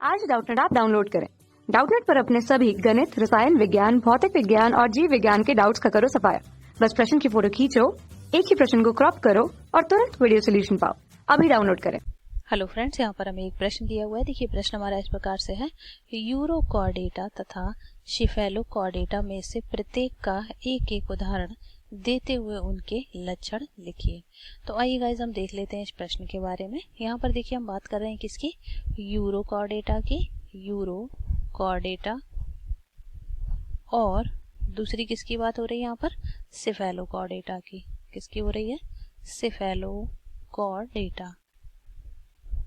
आज Doubtnut app download करें। Doubtnut पर अपने सभी गणित, रसायन विज्ञान, भौतिक विज्ञान और जीव विज्ञान के डाउट्स का करो सफाया। बस प्रश्न की फोटो खींचो, एक ही प्रश्न को क्रॉप करो और तुरंत वीडियो सोल्यूशन पाओ। अभी डाउनलोड करें। हेलो फ्रेंड्स, यहाँ पर हमें एक प्रश्न दिया हुआ है। देखिए प्रश्न हमारा इस प्रकार से है, यूरो कॉर्डेटा तथा शिफेलो कॉर्डेटा में से प्रत्येक का एक एक उदाहरण देते हुए उनके लक्षण लिखिए। तो आइए गाइस हम देख लेते हैं इस प्रश्न के बारे में। यहाँ पर देखिए हम बात कर रहे हैं किसकी, यूरो कॉर्डेटा की, यूरो कॉर्डेटा, और दूसरी किसकी बात हो रही है यहाँ पर, सिफेलो कॉर्डेटा की। किसकी हो रही है, सिफेलो कॉर्डेटा,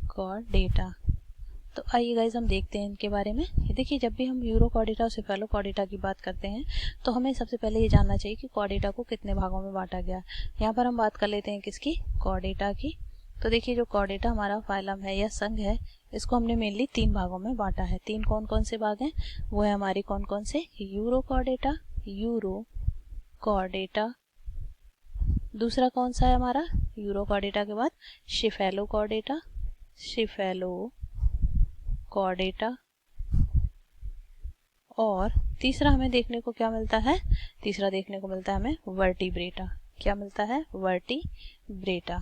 कॉर्डेटा। तो आइए गाइज हम देखते हैं इनके बारे में। देखिए जब भी हम यूरो कॉर्डेटा और सिफेलो कॉर्डेटा की बात करते हैं तो हमें सबसे पहले ये जानना चाहिए कि कॉर्डेटा को कितने भागों में बांटा गया। यहाँ पर हम बात कर लेते हैं किसकी, कॉर्डेटा की। तो देखिए जो कॉर्डेटा हमारा फाइलम है या संघ है, इसको हमने मेनली 3 भागों में बांटा है। 3 कौन कौन से भाग हैं, वो है हमारी कौन कौन से, यूरो कॉर्डेटा, यूरो कॉर्डेटा। दूसरा कौन सा है हमारा, यूरो कॉर्डेटा के बाद शिफेलो कॉर्डेटा, शिफेलो कॉर्डेटा। और तीसरा हमें देखने को क्या मिलता है, तीसरा देखने को मिलता है हमें वर्टिब्रेटा। क्या मिलता है, वर्टिब्रेटा।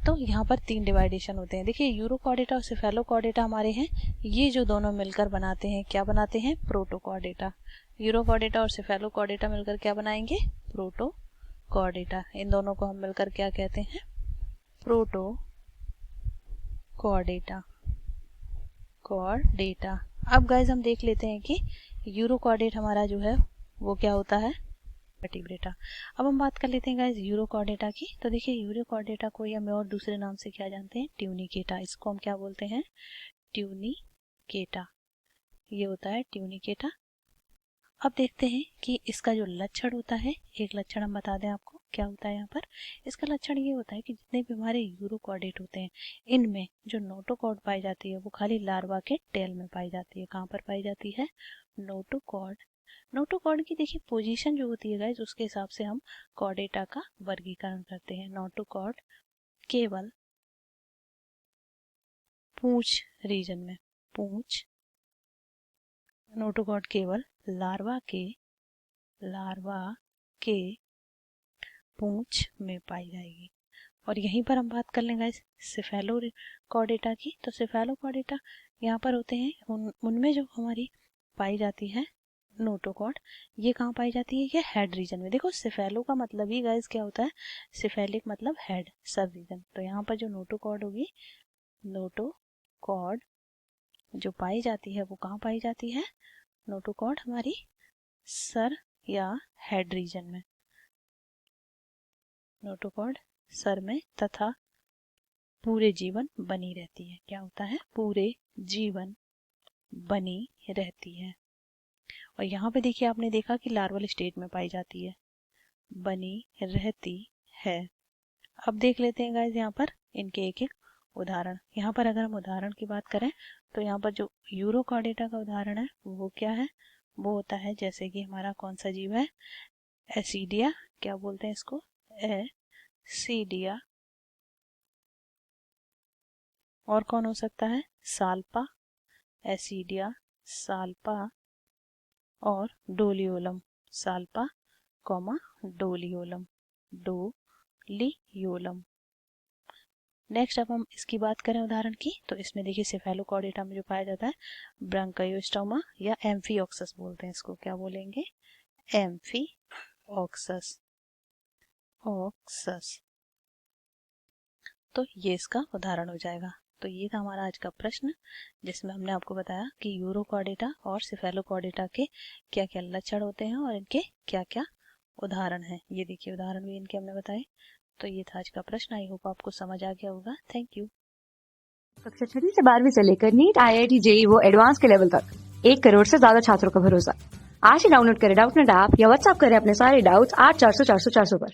तो यहाँ पर 3 डिवाइडेशन होते हैं। देखिए यूरो कॉर्डेटा और सिफेलो कॉर्डेटा हमारे हैं, ये जो दोनों मिलकर बनाते हैं, क्या बनाते हैं, प्रोटो कॉर्डेटा। यूरो कॉर्डेटा और सिफेलो कॉर्डेटा मिलकर क्या बनाएंगे, प्रोटो कॉर्डेटा। इन दोनों को हम मिलकर क्या कहते हैं, प्रोटो कॉर्डेटा, कॉर्डेटा। अब गाइज हम देख लेते हैं कि यूरो कॉर्डेट हमारा जो है वो क्या होता है, वर्टिब्रेटा। अब हम बात कर लेते हैं गाइज यूरो कॉर्डेटा की। तो देखिए यूरो कॉर्डेटा को या मैं और दूसरे नाम से क्या जानते हैं, ट्यूनिकेटा। इसको हम क्या बोलते हैं, ट्यूनिकेटा। ये होता है ट्यूनिकेटा। अब देखते हैं कि इसका जो लक्षण होता है, एक लक्षण हम बता दें आपको क्या होता है यहाँ पर। इसका लक्षण ये होता है कि जितने भी हमारे यूरो कॉर्डेट होते हैं, इनमें जो नोटोकॉर्ड पाई जाती है वो खाली लार्वा के टेल में पाई जाती है। कहाँ पर पाई जाती है, नोटोकॉर्ड। नोटोकॉर्ड की देखिए पोजीशन जो होती है गाइस, उसके हिसाब से हम कॉर्डेटा का वर्गीकरण करते हैं। नोटोकॉर्ड केवल पूंछ रीजन में, पूंछ, नोटोकॉर्ड केवल लार्वा के पूंछ में पाई जाएगी। और यहीं पर हम बात कर लेंगे सिफेलो कॉर्डेटा की। तो सिफेलो कॉर्डेटा यहाँ पर होते हैं, उनमें जो हमारी पाई जाती है नोटोकॉर्ड, ये कहाँ पाई जाती है, ये हेड रीजन में। देखो सिफेलो का मतलब ही गाइस क्या होता है, सिफेलिक मतलब हेड, सब रीजन। तो यहाँ पर जो नोटोकॉर्ड होगी, नोटोकॉर्ड जो पाई जाती है वो कहाँ पाई जाती है, नोटोकॉर्ड हमारी सर या हेड रीजन में, नोटोकॉर्ड सर में, तथा पूरे जीवन बनी रहती है। क्या होता है, पूरे जीवन बनी रहती है। और यहाँ पे देखिए आपने देखा कि लार्वल स्टेट में पाई जाती है, बनी रहती है। अब देख लेते हैं गाइस यहाँ पर इनके एक एक उदाहरण। यहाँ पर अगर हम उदाहरण की बात करें तो यहाँ पर जो यूरो कॉर्डेटा का उदाहरण है वो क्या है, वो होता है जैसे कि हमारा कौन सा जीव है, एसिडिया। क्या बोलते हैं इसको, एसिडिया। और कौन हो सकता है, साल्पा, एसिडिया, साल्पा, और Doliolum, salpa comma Doliolum, Doliolum. Next अब हम इसकी बात करें उदाहरण की, तो इसमें देखिए सिफेलो कॉर्डेटा में जो पाया जाता है ब्रांकियोस्टोमा या एम्फीऑक्सस बोलते हैं इसको। क्या बोलेंगे, एम्फीऑक्सस, ऑक्सस। तो ये इसका उदाहरण हो जाएगा। तो ये था हमारा आज का प्रश्न, जिसमें हमने आपको बताया कि यूरो कॉर्डेटा और सिफेलो कॉर्डेटा के क्या क्या लक्षण होते हैं और इनके क्या क्या उदाहरण हैं। ये देखिए उदाहरण भी इनके हमने बताए। तो ये था आज का प्रश्न। आई होप आपको समझ आ गया होगा। Thank you. कक्षा 6 से 12वीं से लेकर नीट, IIT, JEE वो एडवांस के लेवल तक 1 करोड़ से ज्यादा छात्रों का भरोसा। आज ही डाउनलोड करें डाउटनेट ऐप या व्हाट्सएप करें अपने सारे डाउट्स 8400 400 400 पर।